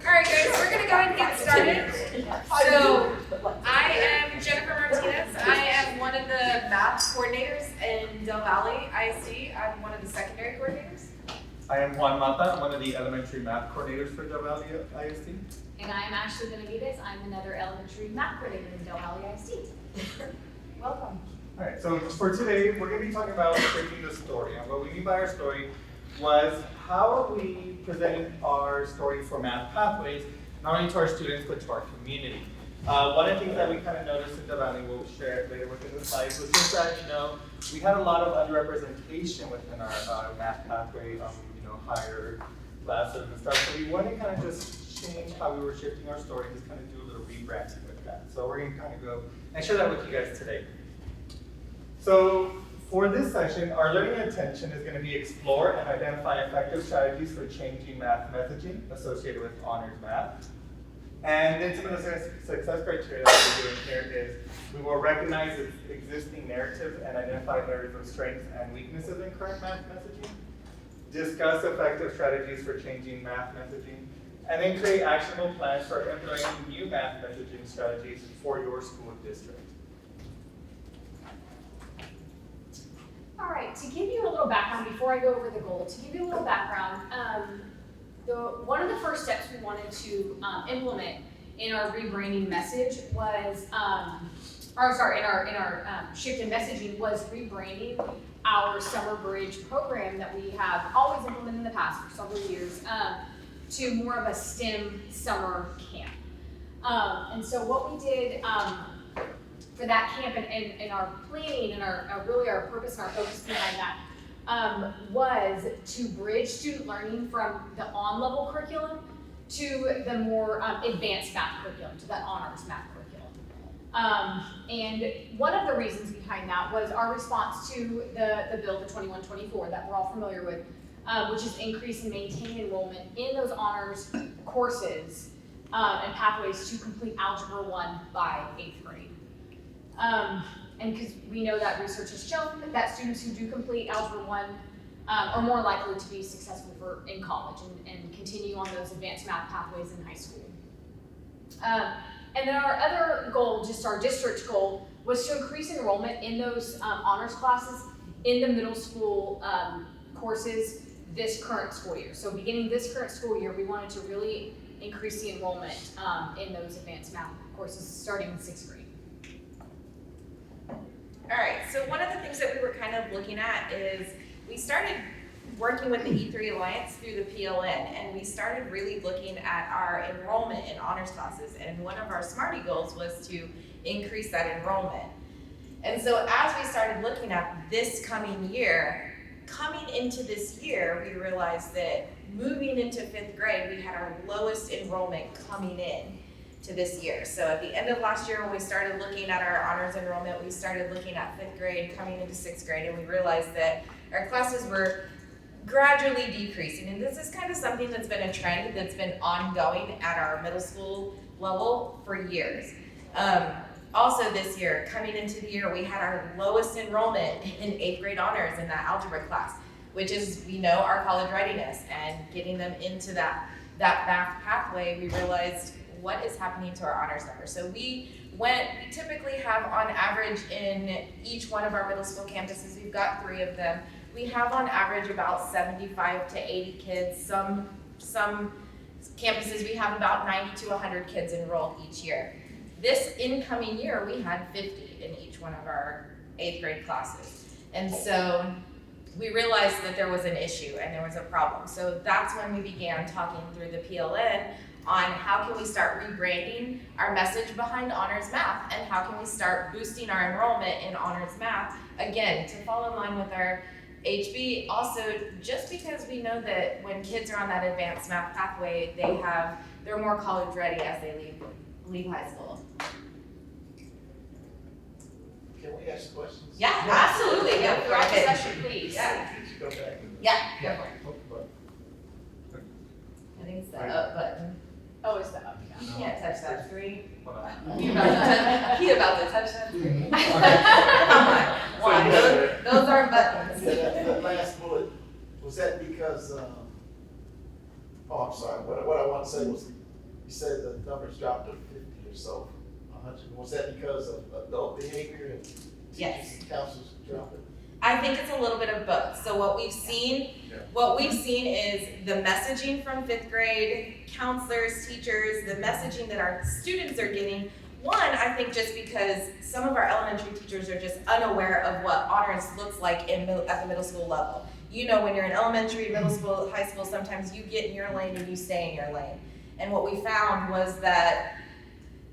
Alright guys, we're going to go ahead and get started. So, I am Jennifer Martinez. I am one of the math coordinators in Del Valle ISD. I'm one of the secondary coordinators. I am Juan. I'm one of the elementary math coordinators for Del Valle ISD. And I am actually Benavidez. I'm another elementary math coordinator in Del Valle ISD. Welcome. All right, so for today, we're going to be talking about breaking the story. And what we mean by our story was how are we presenting our story for math pathways, not only to our students, but to our community. One of the things that we kind of noticed in Del Valle, we'll share it later within the slides, was just that, we had a lot of underrepresentation within our math pathway, higher classes and stuff. So we wanted to kind of just change how we were shifting our story, just kind of do a little rebranding with that. So we're going to kind of go and share that with you guys today. So for this session, our learning intention is going to be explore and identify effective strategies for changing math messaging associated with honors math. And then some of the success criteria that we're doing here is we will recognize its existing narrative and identify areas of strengths and weaknesses in current math messaging, discuss effective strategies for changing math messaging, and then create actionable plans for implementing new math messaging strategies for your school district. All right, to give you a little background before I go over the goal, to give you a little background, one of the first steps we wanted to implement in our rebranding message was, in our shift in messaging was rebranding our summer bridge program that we have always implemented in the past for several years to more of a STEM summer camp. And so what we did for that camp and our planning and our purpose and our focus behind that was to bridge student learning from the on-level curriculum to the more advanced math curriculum, to that honors math curriculum. And one of the reasons behind that was our response to the bill, the 21-24, that we're all familiar with, which is increase and maintain enrollment in those honors courses and pathways to complete Algebra 1 by 8th grade. And because we know that research has shown that students who do complete Algebra 1 are more likely to be successful in college and continue on those advanced math pathways in high school. And then our other goal, just our district goal, was to increase enrollment in those honors classes in the middle school courses this current school year. So beginning this current school year, we wanted to really increase the enrollment in those advanced math courses starting in 6th grade. All right, so one of the things that we were kind of looking at is we started working with the E3 Alliance through the PLN, and we started really looking at our enrollment in honors classes, and one of our SMARTY goals was to increase that enrollment. And so as we started looking at this coming year, coming into this year, we realized that moving into 5th grade, we had our lowest enrollment coming in to this year. So at the end of last year, when we started looking at our honors enrollment, we started looking at 5th grade coming into 6th grade, and we realized that our classes were gradually decreasing. And this is kind of something that's been a trend that's been ongoing at our middle school level for years. Also this year, coming into the year, we had our lowest enrollment in 8th grade honors in that algebra class, which is, we know, our college readiness, and getting them into that math pathway, we realized what is happening to our honors numbers. So we typically have on average in each one of our middle school campuses, we've got 3 of them, we have on average about 75 to 80 kids. Some campuses we have about 90 to 100 kids enrolled each year. This incoming year we had 50 in each one of our 8th grade classes. And so we realized that there was an issue and there was a problem. So that's when we began talking through the PLN on how can we start rebranding our message behind honors math, and how can we start boosting our enrollment in honors math, again, to fall in line with our HB. Also, just because we know that when kids are on that advanced math pathway, they're more college ready as they leave high school. Can we ask questions? Yeah, absolutely. Yeah, Go throughout the ahead. session, please. Yeah. Go back. Yeah, go for it. I think it's the up button. Oh, it's the up, You can't touch that screen. Hold on. He about to touch that screen. Come on. Why? Those aren't buttons. That last bullet, was that because, oh, I'm sorry, what I want to say was, You said the numbers dropped to 50 or so, 100. Was that because of adult behavior and Yes. teachers and counselors dropping? I think it's a little bit of both. So what we've seen is the messaging from fifth grade, counselors, teachers, the messaging that our students are getting. One, I think just because some of our elementary teachers are just unaware of what honors looks like at the middle school level. You know, when you're in elementary, middle school, high school, sometimes you get in your lane and you stay in your lane. And what we found was that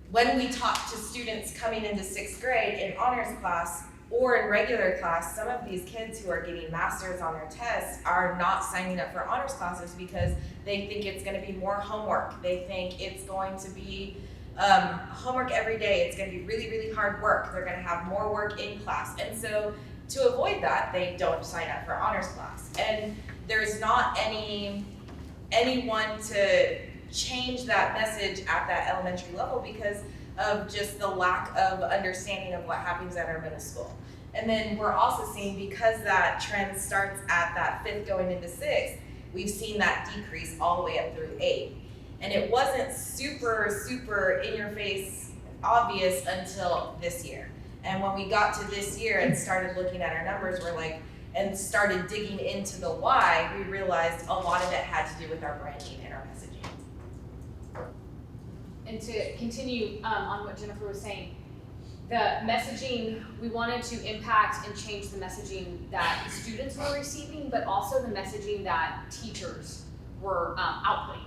when we talked to students coming into sixth grade in honors class or in regular class, some of these kids who are getting masters on their tests are not signing up for honors classes because they think it's going to be more homework. They think it's going to be homework every day. It's going to be really, really hard work. They're going to have more work in class. And so to avoid that, they don't sign up for honors class. And there's not anyone to change that message at that elementary level because of just the lack of understanding of what happens at our middle school. And then we're also seeing, because that trend starts at that 5th going into 6th, we've seen that decrease all the way up through 8. And it wasn't super in your face obvious until this year. And when we got to this year and started looking at our numbers, and started digging into the why, we realized a lot of it had to do with our branding and our messaging. And to continue on what Jennifer was saying, the messaging, we wanted to impact and change the messaging that students were receiving, but also the messaging that teachers were outputting.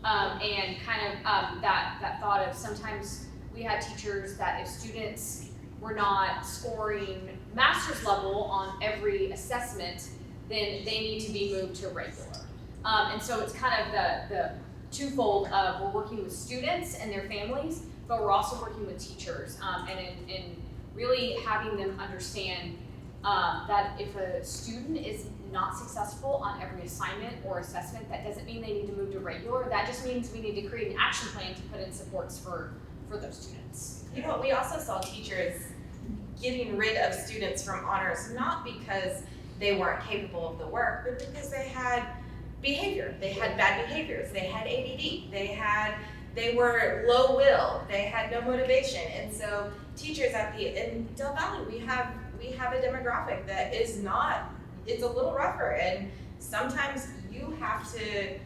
And kind of that thought of sometimes we had teachers that if students were not scoring master's level on every assessment, then they need to be moved to regular. And so it's kind of the twofold of we're working with students and their families, but we're also working with teachers and in really having them understand that if a student is not successful on every assignment or assessment, that doesn't mean they need to move to regular. That just means we need to create an action plan to put in supports for those students. You know, we also saw teachers getting rid of students from honors, not because they weren't capable of the work, but because they had behavior. They had bad behaviors. They had ADD. They were low will. They had no motivation. And so teachers in Del Valle, we have a demographic that is not, it's a little rougher. And sometimes you have to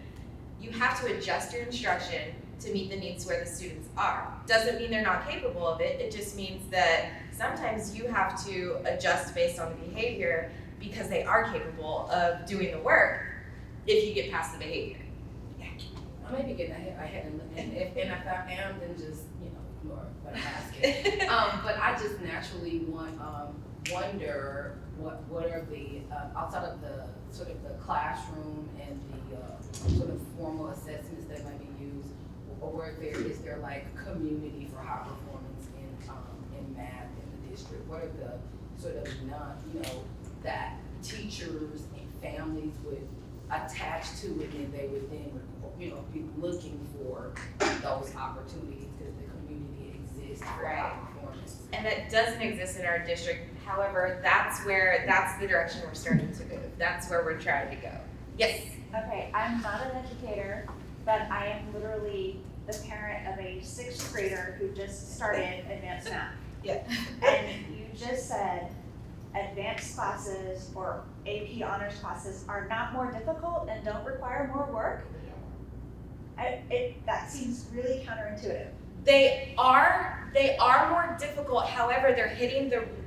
adjust your instruction to meet the needs where the students are. Doesn't mean they're not capable of it. It just means that sometimes you have to adjust based on the behavior because they are capable of doing the work if you get past the behavior. Yeah. I may be getting ahead and if I am, then just, ignore what I'm asking. But I just naturally wonder what are the, outside of the sort of the classroom and the sort of formal assessments that might be used, or is there like community for high performance in math in the district? What are the sort of that teachers and families would attach to it, and they would then, be looking for those opportunities because the community exists for high performance. And that doesn't exist in our district. However, that's the direction we're starting to move. That's where we're trying to go. Yes. Okay, I'm not an educator, but I am literally the parent of a 6th grader who just started advanced math. Yeah. And you just said advanced classes or AP honors classes are not more difficult and don't require more work. That seems really counterintuitive. They are more difficult. However,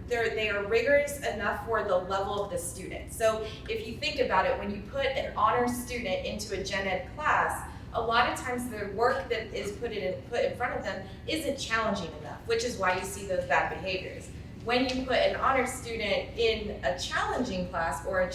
they are rigorous enough for the level of the student. So if you think about it, when you put an honors student into a gen ed class, a lot of times the work that is put in front of them isn't challenging enough, which is why you see those bad behaviors. When you put an honors student in a challenging class or a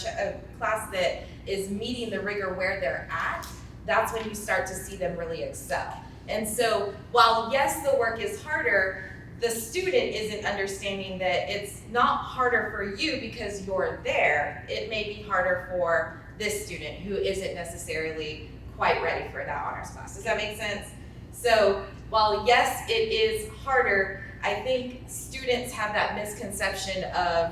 class that is meeting the rigor where they're at, that's when you start to see them really excel. And so while yes, the work is harder, the student isn't understanding that it's not harder for you because you're there. It may be harder for this student who isn't necessarily quite ready for that honors class. Does that make sense? So while yes, it is harder, I think students have that misconception of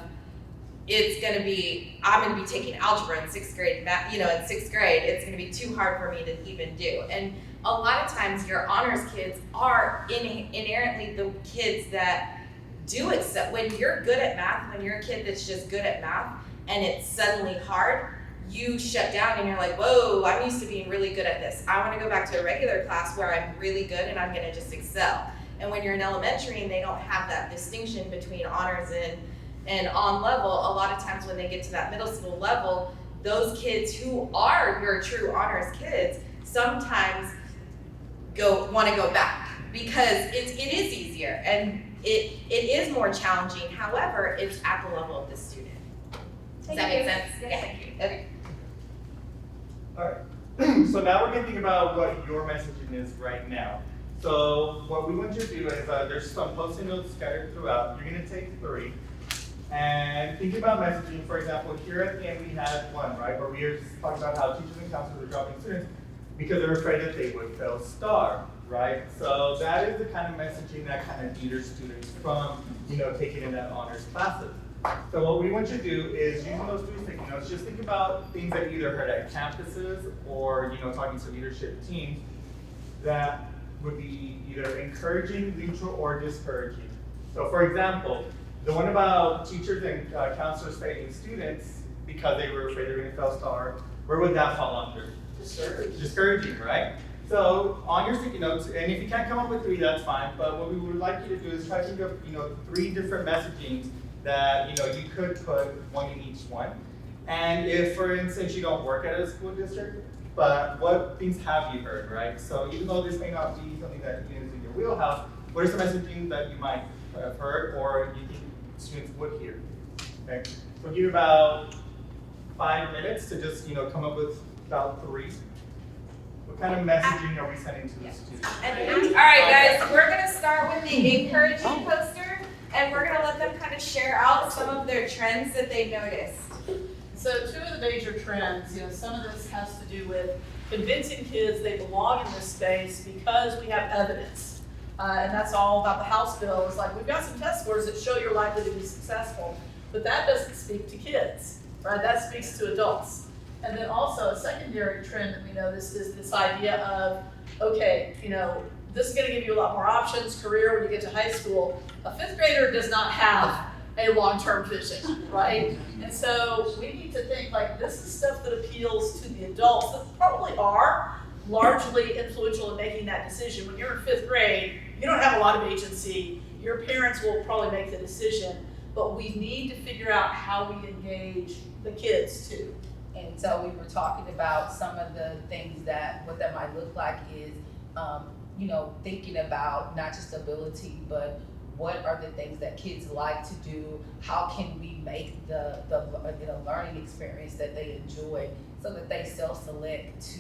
I'm gonna be taking algebra in 6th grade, in 6th grade, it's gonna be too hard for me to even do. And a lot of times your honors kids are inherently the kids that do excel. When you're good at math, when you're a kid that's just good at math and it's suddenly hard, you shut down and you're like, whoa, I'm used to being really good at this. I want to go back to a regular class where I'm really good and I'm going to just excel. And when you're in elementary and they don't have that distinction between honors and on level, a lot of times when they get to that middle school level, those kids who are your true honors kids sometimes want to go back because it is easier and it is more challenging. However, it's at the level of the student. Does that make sense? Yes, thank you. Okay. All right. So now we're going to think about what your messaging is right now. So what we want you to do is there's some post-it notes scattered throughout. You're going to take 3 and think about messaging. For example, here at the end we had one, right, where we were talking about how teachers and counselors are dropping students because they're afraid that they would fail STAR, right? So that is the kind of messaging that kind of deters students from, taking in that honors classes. So what we want you to do is using those 3 sticky notes, just think about things that you either heard at campuses or, talking to leadership teams that would be either encouraging, neutral, or discouraging. So for example, the one about teachers and counselors failing students because they were afraid they were going to fail STAR, where would that fall under? Discouraging, right? So on your sticky notes, and if you can't come up with 3, that's fine, but what we would like you to do is try to think of, 3 different messagings that, you could put one in each one. And if, for instance, you don't work at a school district, but what things have you heard, right? So even though this may not be something that is in your wheelhouse, what are some messaging that you might have heard or you think students would hear? Okay, so we'll give you about 5 minutes to just, come up with about 3. What kind of messaging are we sending to the students? All right, guys, we're going to start with the encouraging poster, and we're going to let them kind of share out some of their trends that they noticed. So 2 of the major trends, some of this has to do with convincing kids they belong in this space because we have evidence. And that's all about the House bill. It's like, we've got some test scores that show you're likely to be successful, but that doesn't speak to kids, right? That speaks to adults. And then also a secondary trend that we noticed is this idea of, okay, this is gonna give you a lot more options, career when you get to high school. A 5th grader does not have a long-term vision, right? And so we need to think like this is stuff that appeals to the adults that probably are largely influential in making that decision. When you're in 5th grade, you don't have a lot of agency. Your parents will probably make the decision, but we need to figure out how we engage the kids too. And so we were talking about some of the things what that might look like is, thinking about not just ability, but what are the things that kids like to do? How can we make the learning experience that they enjoy so that they self-select to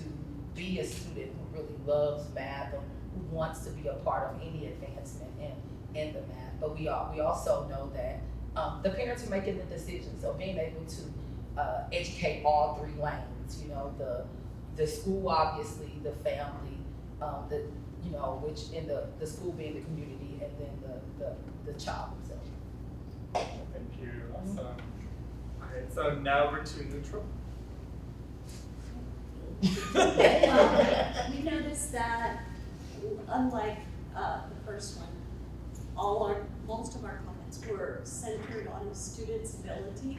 be a student who really loves math or who wants to be a part of any advancement in the math. But we also know that the parents are making the decision, so being able to educate all 3 lanes, the school, obviously, the family, which in the school being the community, and then the child himself. Thank you. Awesome. All right, so now we're to neutral. We noticed that, unlike the first one, most of our comments were centered on the student's ability.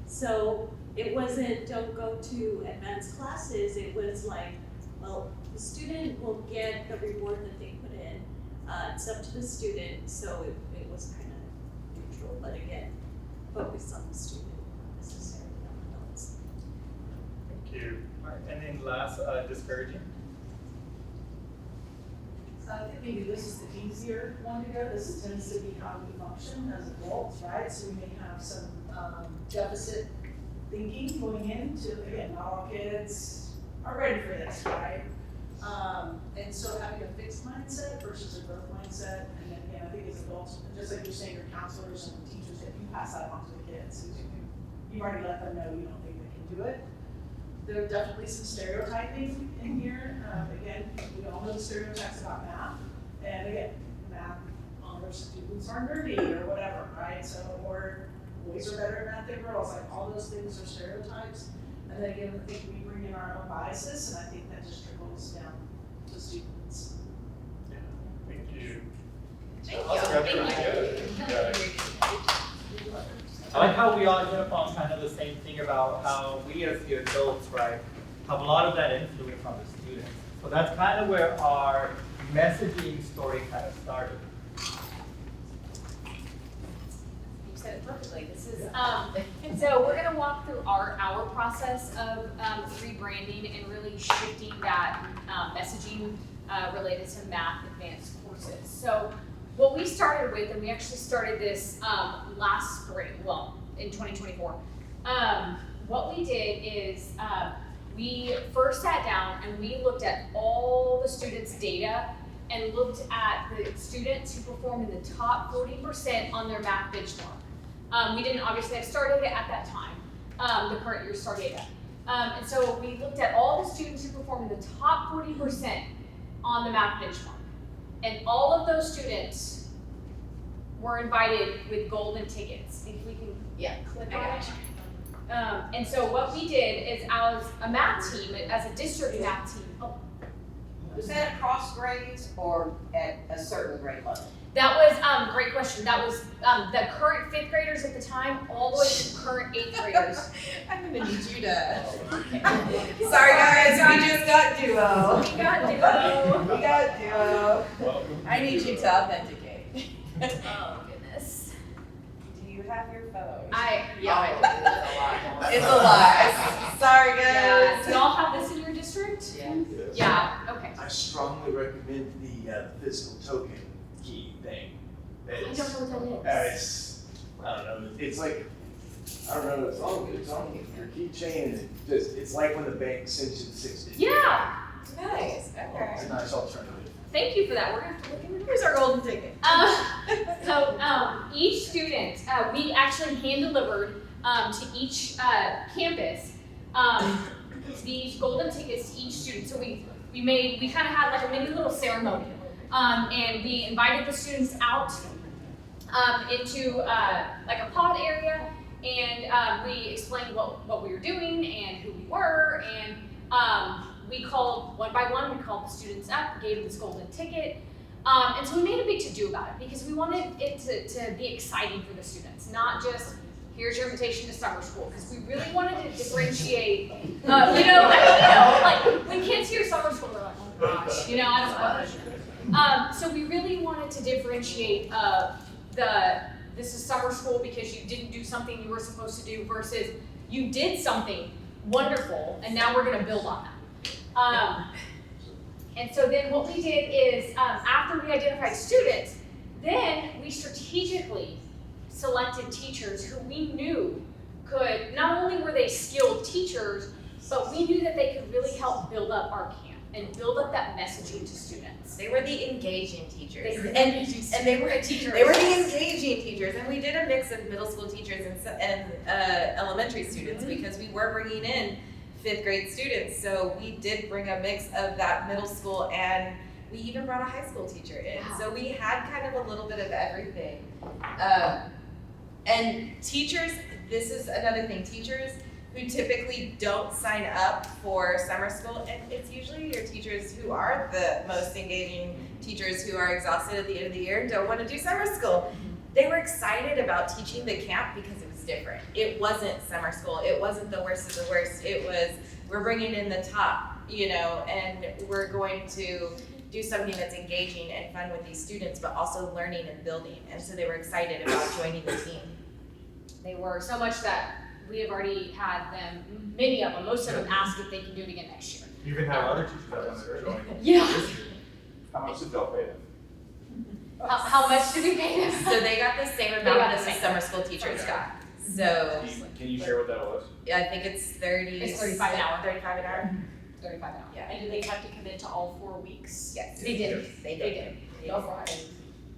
So it wasn't don't go to advanced classes, it was like, well, the student will get the reward that they put in. It's up to the student, so it was kind of neutral, but again, focused on the student, not necessarily on adults. Thank you. All right, and then last, discouraging. So I think maybe this is the easier one to go. This tends to be how we function as adults, right? So we may have some deficit thinking going into, again, not all kids are ready for this, right? And so having a fixed mindset versus a growth mindset, and then again, I think as adults, just like you're saying, your counselors and teachers, if you pass that on to the kids, you've already let them know you don't think they can do it. There are definitely some stereotyping in here. Again, we all know the stereotypes about math, and again, math honors students are nerdy or whatever, right? So, or boys are better at math than girls, like all those things are stereotypes. And then again, I think we bring in our own biases, and I think that just trickles down to students. Thank you. Thank That's you. really good. I like how we all hit upon kind of the same thing about how we as the adults, right, have a lot of that influence on the students. So that's kind of where our messaging story kind of started. You said it perfectly. This is, and so we're gonna walk through our process of rebranding and really shifting that messaging related to math advanced courses. So what we started with, and we actually started this last spring, well, in 2024. What we did is we first sat down and we looked at all the students' data and looked at the students who performed in the top 40% on their math benchmark. We didn't obviously have STAR data at that time, the current year's STAR data. And so we looked at all the students who performed in the top 40% on the math benchmark. And all of those students were invited with golden tickets. If we can click on it. And so what we did is as a math team, as a district math team, Was that across grades or at a certain grade level? that was, great question. That was the current 5th graders at the time, all the way to the current 8th graders. I'm gonna need you to. Sorry guys, we just got duo. We got duo. We got duo. I need you to authenticate. Oh goodness. Do you have your phone? Yeah, It's a lot. Sorry Yeah. guys. Do y'all have this in your district? Yes. Yeah. Okay. I strongly recommend the physical token key thing. I don't know what that is. I don't know, it's like, I don't know, it's on your keychain, and it's like when the bank sends you the 60. Yeah. Nice, It's okay. a nice alternative. Thank you for that. We're gonna have to look into it. Here's our golden ticket. So each student, we actually hand delivered to each campus these golden tickets to each student. So we kind of had like a mini little ceremony, and we invited the students out into like a pod area, and we explained what we were doing and who we were, and we called one by one. We called the students up, gave them this golden ticket. And so we made a big to-do about it because we wanted it to be exciting for the students, not just here's your invitation to summer school, because we really wanted to differentiate. Like when kids hear summer school, they're like, oh gosh, I don't know. So we really wanted to differentiate this is summer school because you didn't do something you were supposed to do versus you did something wonderful and now we're going to build on that. And so then what we did is, after we identified students, then we strategically selected teachers who we knew could, not only were they skilled teachers, but we knew that they could really help build up our camp and build up that messaging to students. They were the engaging teachers. They were and they were teachers. They were the engaging teachers, and we did a mix of middle school teachers and elementary students because we were bringing in 5th grade students. So we did bring a mix of that middle school, and we even brought a high school teacher in. Wow. So we had kind of a little bit of everything. And teachers, this is another thing, teachers who typically don't sign up for summer school, and it's usually your teachers who are the most engaging teachers who are exhausted at the end of the year and don't want to do summer school. They were excited about teaching the camp because it was different. It wasn't summer school. It wasn't the worst of the worst. It was, we're bringing in the top, and we're going to do something that's engaging and fun with these students, but also learning and building. And so they were excited about joining the team. They were, so much that we have already had them, many of them, most of them ask if they can do it again next year. You even have other teachers that want to join. Yeah. This year. How much did y'all pay them? How much did we pay them? So they got the same They amount got that the the same. summer school teachers got. So Can you share what that was? yeah, I think it's 30. It's 35 an hour. 35 an hour. 35 an hour. Yeah. And do they have to commit to all 4 weeks? Yes. They did. They They did. did. No Fridays.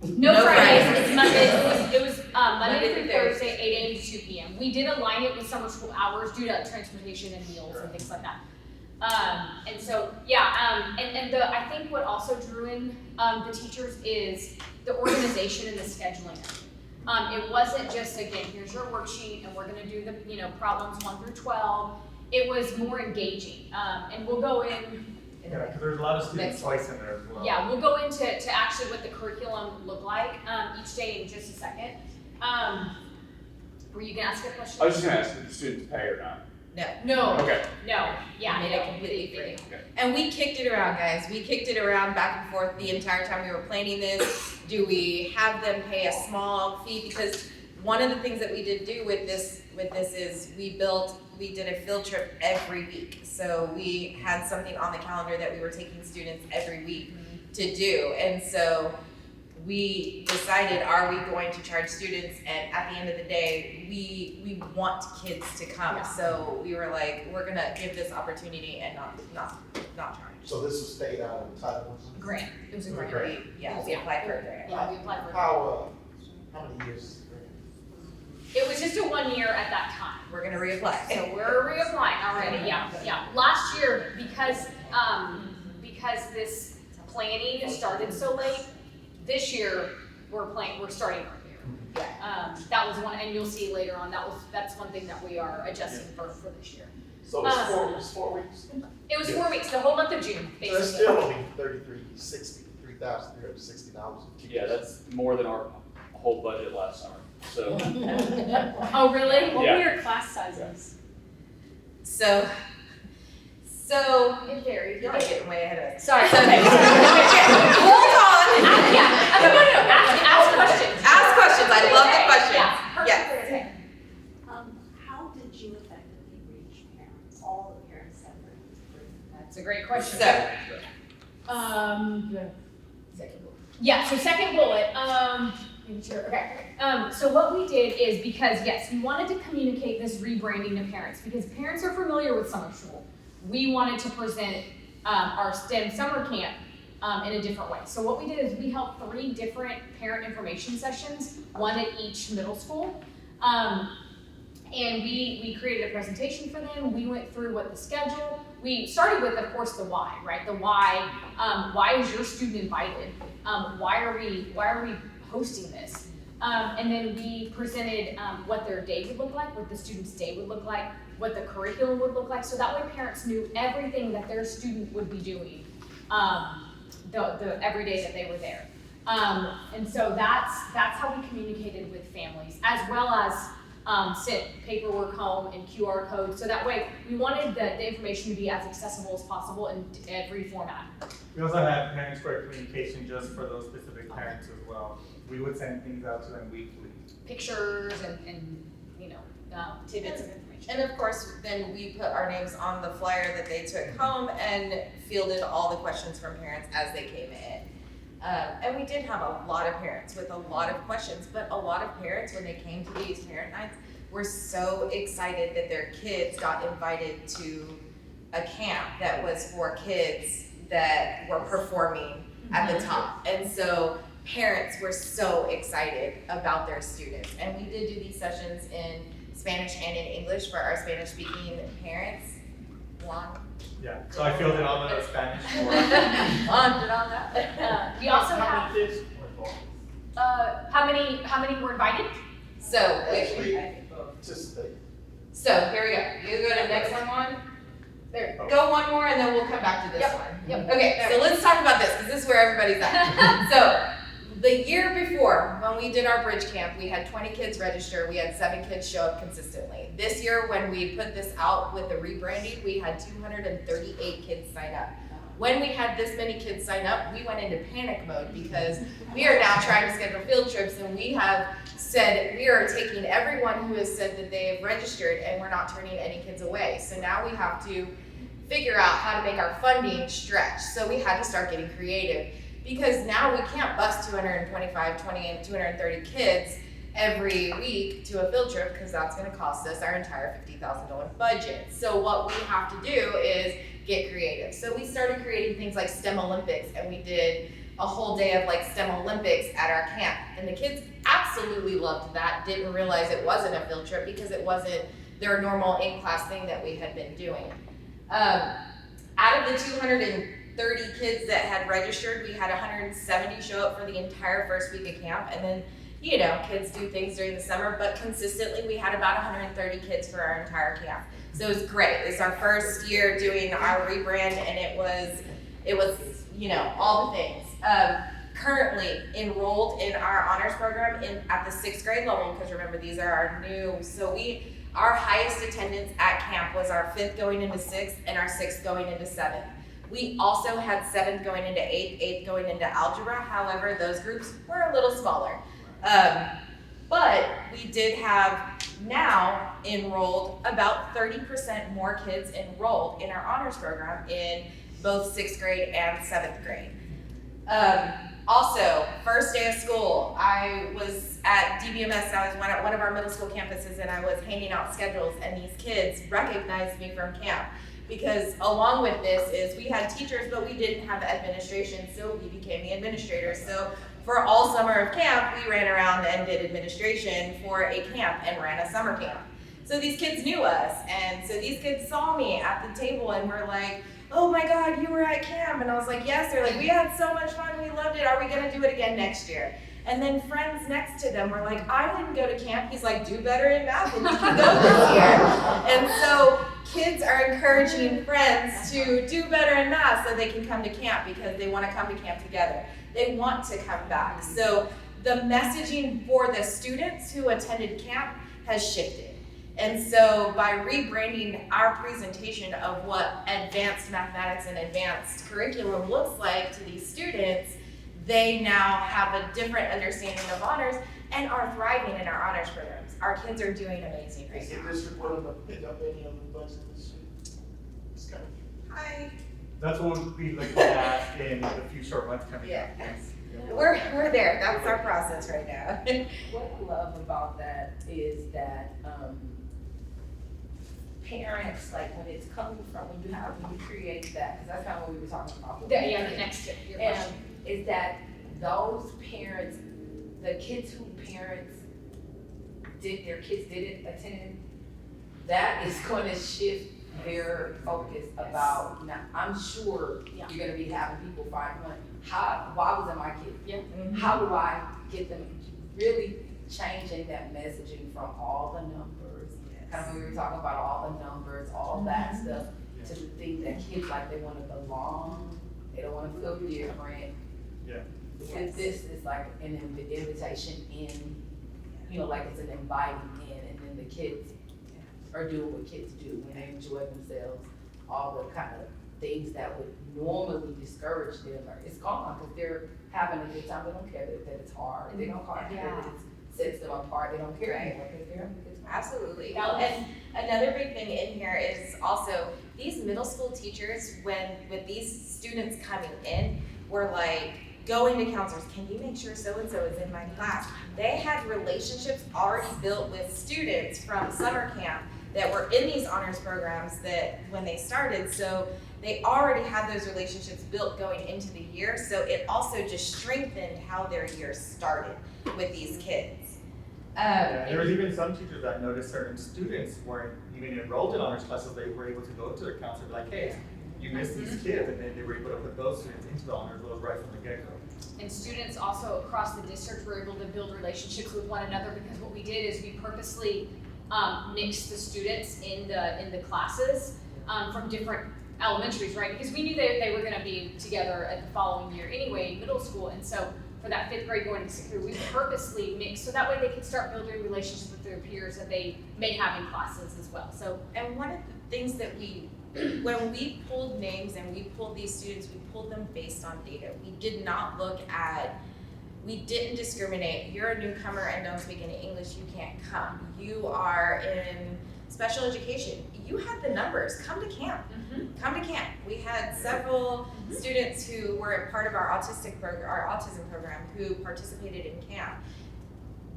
No No Fridays, Fridays. it's Monday, it was Monday Monday through through Thursday, 8 AM to 2 PM. We did align it with summer school hours due to transportation and meals and things like that. And so, I think what also drew in the teachers is the organization and the scheduling. It wasn't just, again, here's your worksheet and we're gonna do the, problems 1 through 12. It was more engaging, and we'll go in in Yeah, the because there's a lot of student Next choice in there as well. Yeah, we'll go into actually what the curriculum look like each day in just a second. Were you gonna ask a question? I was just gonna ask, did the students pay or not? No, Okay. no, yeah, Made it no, completely free. Okay. And we kicked it around, guys. We kicked it around back and forth the entire time we were planning this. Do we have them pay a small fee? Because one of the things that we did do with this is we did a field trip every week. So we had something on the calendar that we were taking students every week to do. And so we decided, are we going to charge students? And at the end of the day, we want kids to come. Yeah. So we were like, we're gonna give this opportunity and not charge. So this was stayed out of entitlement? grant, it was a It was a grant. grant. We applied for a grant. Yeah, we applied for it. How many years? It was just a 1 year at that time. We're gonna reapply. So we're reapplying already, yeah. Last year, because this planning started so late, this year, we're starting earlier. That was one, and you'll see later on, that's one thing that we are adjusting for this year. So it's 4 weeks? It was 4 weeks, the whole month of June, So that's basically. still only $3,360 Yeah, that's more than our whole budget last summer, so. Oh, really? What Yeah. were your class sizes? So It varied. y'all are getting way ahead of us. Sorry. So, hold on. Yeah, no, ask questions. Ask questions. I love the questions. Yeah, Yes. perfect. How did you effectively reach parents, all the parents that were in the group? That's a great question. So, Yeah, so second bullet, okay. So what we did is, because yes, we wanted to communicate this rebranding to parents, because parents are familiar with summer school. We wanted to present our STEM summer camp in a different way. So what we did is we held 3 different parent information sessions, one at each middle school. And we created a presentation for them. We went through what the schedule. We started with, of course, the why, right? The why. Why is your student invited? Why are we hosting this? And then we presented what their day would look like, what the student's day would look like, what the curriculum would look like. So that way, parents knew everything that their student would be doing the every day that they were there. And so that's how we communicated with families, as well as sent paperwork home and QR codes. So that way, we wanted the information to be as accessible as possible in every format. We also had parent square communication just for those specific parents as well. We would send things out to them weekly. Pictures and tidbits of information. and of course, then we put our names on the flyer that they took home and fielded all the questions from parents as they came in. And we did have a lot of parents with a lot of questions, but a lot of parents, when they came to these parent nights, were so excited that their kids got invited to a camp that was for kids that were performing at the top. And so parents were so excited about their students. And we did do these sessions in Spanish and in English for our Spanish speaking parents. Juan. Yeah, so I filled in all the Spanish for Juan did all that. We also How have, many kids were involved? how many were invited? So, Actually, participate. so here we go. You go to the next one, Juan. There. Go one more and then we'll come back to this one. Yep. Okay, so let's talk about this, because this is where everybody's at. So, the year before, when we did our bridge camp, we had 20 kids register, we had 7 kids show up consistently. This year, when we put this out with the rebranding, we had 238 kids sign up. When we had this many kids sign up, we went into panic mode, because we are now trying to schedule field trips, and we have said we are taking everyone who has said that they have registered, and we're not turning any kids away. So now we have to figure out how to make our funding stretch. So we had to start getting creative, because now we can't bus 225, 20, and 230 kids every week to a field trip, because that's gonna cost us our entire $50,000 budget. So what we have to do is get creative. So we started creating things like STEM Olympics, and we did a whole day of like STEM Olympics at our camp. And the kids absolutely loved that, didn't realize it wasn't a field trip because it wasn't their normal in-class thing that we had been doing. Out of the 230 kids that had registered, we had 170 show up for the entire first week of camp, and then kids do things during the summer, but consistently we had about 130 kids for our entire camp. So it was great. It was our first year doing our rebrand, and it was all the things. Currently enrolled in our honors program at the 6th grade level, because remember, these are our new, our highest attendance at camp was our 5th going into 6th and our 6th going into 7th. We also had 7th going into 8th, 8th going into algebra. However, those groups were a little smaller. But we did have now enrolled about 30% more kids enrolled in our honors program in both 6th grade and 7th grade. Also, first day of school, I was at DBMS. I was at one of our middle school campuses, and I was handing out schedules, and these kids recognized me from camp. Because along with this is we had teachers, but we didn't have administration, so we became the administrators. So for all summer of camp, we ran around and did administration for a camp and ran a summer camp. So these kids knew us, and so these kids saw me at the table and were like, "Oh my God, you were at camp." And I was like, "Yes." They're like, "We had so much fun, we loved it. Are we gonna do it again next year?" And then friends next to them were like, "I didn't go to camp." He's like, "Do better in math and you can go this year." And so kids are encouraging friends to do better in math so they can come to camp, because they want to come to camp together. They want to come back. So the messaging for the students who attended camp has shifted. And so by rebranding our presentation of what advanced mathematics and advanced curriculum looks like to these students, they now have a different understanding of honors and are thriving in our honors programs. Our kids are doing amazing right Is the now. district willing to pick up any of the budget this year? It's kind of. Hi. That's what we'll be looking at in a few short months coming up. Yes. We're there. That's our process right now. What I love about that is that, parents, like when it's coming from, when you create that, because that's kind of what we were talking about. Yeah, the next to your And question. is that those parents, the kids who parents their kids didn't attend, that is going to shift their focus about, now, I'm sure Yeah. you're gonna be having people find, why wasn't my kid? Yeah. How do I get them really changing that messaging from all the numbers? Kind of when we were talking about all the numbers, all that stuff, to the thing that kids like, they wanna belong, they don't wanna feel different. Yeah. And this is like an invitation in, like it's an inviting in, and then the kids are doing what kids do when they enjoy themselves. All the kind of things that would normally discourage them, it's gone, because they're having a good time. They don't care that it's hard, they don't care that it sets them apart, they don't care anymore, because they're having a good time. Absolutely. And another big thing in here is also these middle school teachers, with these students coming in, were like going to counselors, "Can you make sure so-and-so is in my class?" They had relationships already built with students from summer camp that were in these honors programs that when they started, so they already had those relationships built going into the year. So it also just strengthened how their year started with these kids. There was even some teachers that noticed certain students weren't even enrolled in honors classes. They were able to go to their counselor like, "Hey, you missed these kids," and then they were able to put those students into the honors roll right from the get-go. And students also across the district were able to build relationships with one another, because what we did is we purposely mixed the students in the classes from different elementaries, right? Because we knew they were gonna be together at the following year anyway, in middle school, and so for that 5th grade going to 6th grade, we purposely mixed, so that way they could start building relationships with their peers that they may have in classes as well, so. And one of the things that when we pulled names and we pulled these students, we pulled them based on data. We didn't discriminate. You're a newcomer and don't speak any English, you can't come. You are in special education, you had the numbers, come to camp. Come to camp. We had several students who were part of our autism program who participated in camp.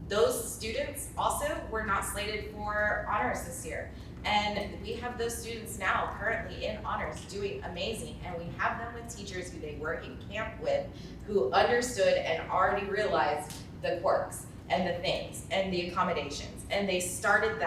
Those students also were not slated for honors this year. And we have those students now currently in honors doing amazing, and we have them with teachers who they were in camp with, who understood and already realized the quirks and the things and the accommodations. And they started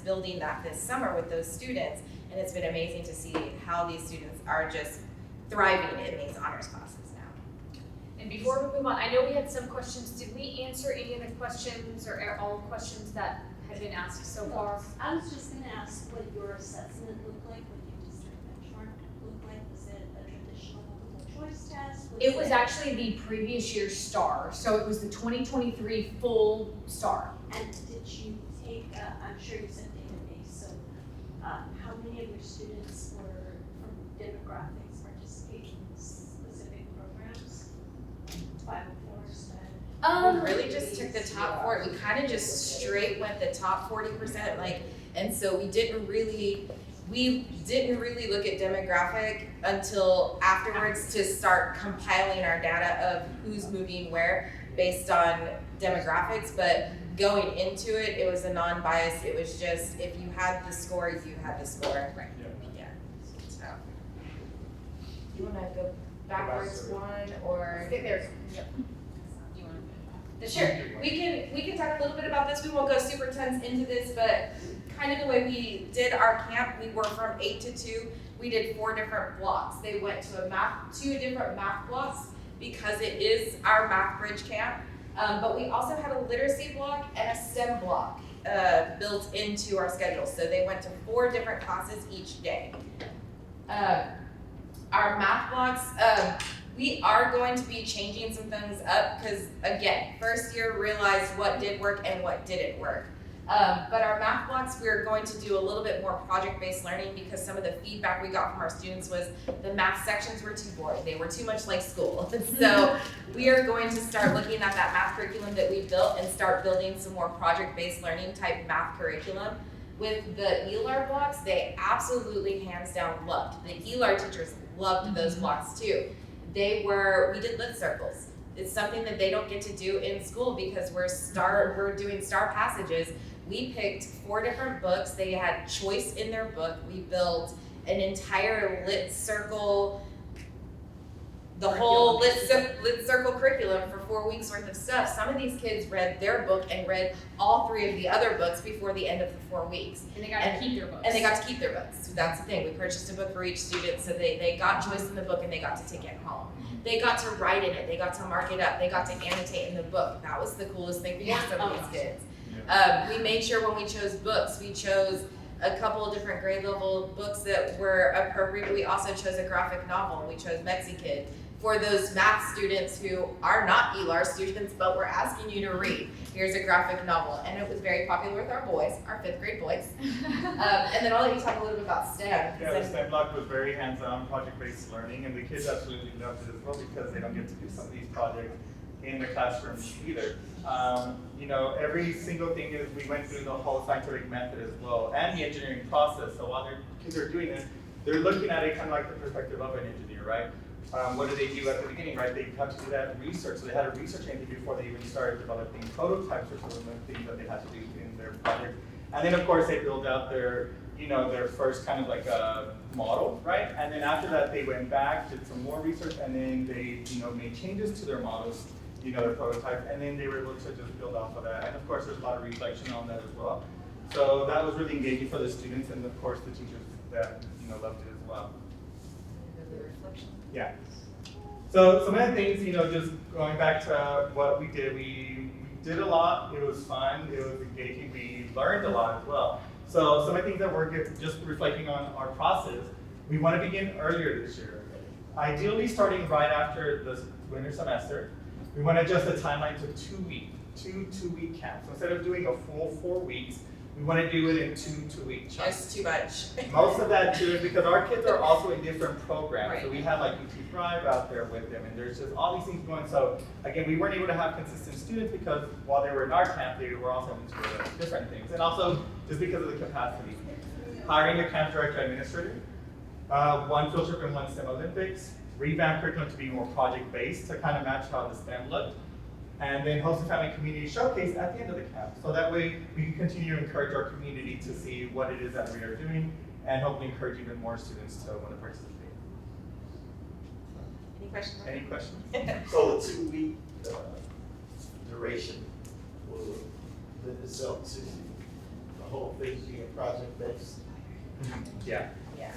building that this summer with those students, and it's been amazing to see how these students are just thriving in these honors classes now. And before we move on, I know we had some questions. Did we answer any of the questions or all the questions that had been asked so far? I was just gonna ask what your assessment looked like, what your district benchmark looked like. Was it a traditional multiple choice test? It was actually the previous year's STAR, so it was the 2023 full STAR. And did you take, I'm sure you said database, so how many of your students were from demographics participating in specific programs? 504 STAR? We really just took the top 40, we kind of just straight went the top 40%, like, and so we didn't really look at demographic until afterwards to start compiling our data of who's moving where based on demographics, but going into it, it was a non-bias, it was just, if you had the score, you had the score. Right. Yeah. So. You wanna go backwards one, or? Stay there. Yep. Do you want Sure, we can talk a little bit about this, we won't go super tense into this, but kind of the way we did our camp, we were from 8 to 2, we did 4 different blocks. They went to two different math blocks because it is our math bridge camp, but we also had a literacy block and a STEM block built into our schedule. So they went to 4 different classes each day. Our math blocks, we are going to be changing some things up because, again, first year realized what did work and what didn't work. But our math blocks, we're going to do a little bit more project-based learning because some of the feedback we got from our students was the math sections were too boring. They were too much like school. So we are going to start looking at that math curriculum that we built and start building some more project-based learning type math curriculum. With the ELAR blocks, they absolutely hands down loved. The ELAR teachers loved those blocks too. We did lit circles. It's something that they don't get to do in school because we're doing STAR passages. We picked 4 different books. They had choice in their book. We built an entire lit circle, the whole lit circle curriculum for 4 weeks worth of stuff. Some of these kids read their book and read all 3 of the other books before the end of the 4 weeks. And they got to keep their books. And they got to keep their books. So that's the thing. We purchased a book for each student, so they got choice in the book and they got to take it home. They got to write in it. They got to mark it up. They got to annotate in the book. That was the coolest thing for some of these kids. We made sure when we chose books, we chose a couple of different grade level books that were appropriate. We also chose a graphic novel. We chose Mexikid for those math students who are not ELAR students, but we're asking you to read. Here's a graphic novel. And it was very popular with our boys, our 5th grade boys. And then I'll let you talk a little bit about STEM. Yeah, the STEM block was very hands-on, project-based learning, and the kids absolutely loved it as well because they don't get to do some of these projects in the classrooms either. Every single thing is we went through the whole scientific method as well, and the engineering process. So while their kids are doing this, they're looking at it kind of like the perspective of an engineer, right? What did they do at the beginning, right? They had to do that research. So they had to research anything before they even started developing prototypes or some of the things that they had to do in their project. And then of course they build out their first kind of like a model, right? And then after that they went back, did some more research, and then they, made changes to their models, their prototype, and then they were able to just build off of that. And of course there's a lot of reflection on that as well. So that was really engaging for the students and of course the teachers that, loved it as well. Yeah. So some of the things, just going back to what we did a lot. It was fun. It was engaging. We learned a lot as well. So some of the things that we're just reflecting on our process, we want to begin earlier this year. Ideally starting right after the winter semester. We want to adjust the timeline to 2-week camps. So instead of doing a full 4 weeks, we want to do it in 2-week chunks. That's too much. Most of that too is because our kids are also in different programs. Right. So we have like UT Thrive out there with them, and there's just all these things going. So again, we weren't able to have consistent students because while they were in our camp, they were also into different things. And also just because of the capacity. Hiring a camp director administrator, 1 field trip and 1 STEM Olympics, revamp curriculum to be more project-based to kind of match how the STEM looked. And then host a family community showcase at the end of the camp. So that way we can continue to encourage our community to see what it is that we are doing and hopefully encourage even more students to want to participate. Any questions? Any questions? So the 2-week duration will lend itself to the whole thing being project-based? Yeah. Yeah.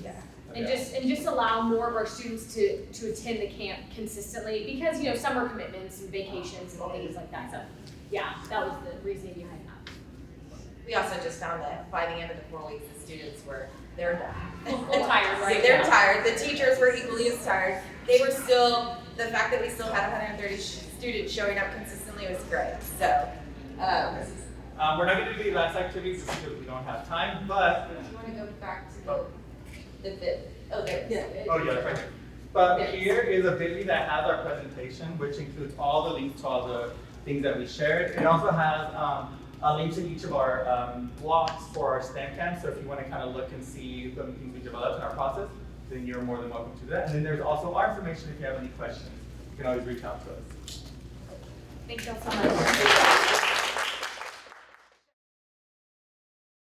Yeah. And Yeah. just allow more of our students to attend the camp consistently, because, you know, summer commitments and vacations and things like that, so, yeah, that was the reasoning behind that. We also just found that by the end of the 4 weeks, the students they're done. Tired, right? They're Yeah. tired, the teachers were equally as tired, they were still, the fact that we still had 130 students showing up consistently was great, so, We're not gonna do the last activity just because we don't have time, but, do you wanna go back to the bit, oh, there it is. oh yeah, that's right here. But here is a Bitly that has our presentation, which includes all the links to all the things that we shared. It also has a link to each of our blocks for our STEM camp, so if you wanna kind of look and see the things we developed in our process, then you're more than welcome to do that. And then there's also our information if you have any questions. You can always reach out to us. Thank you all so much.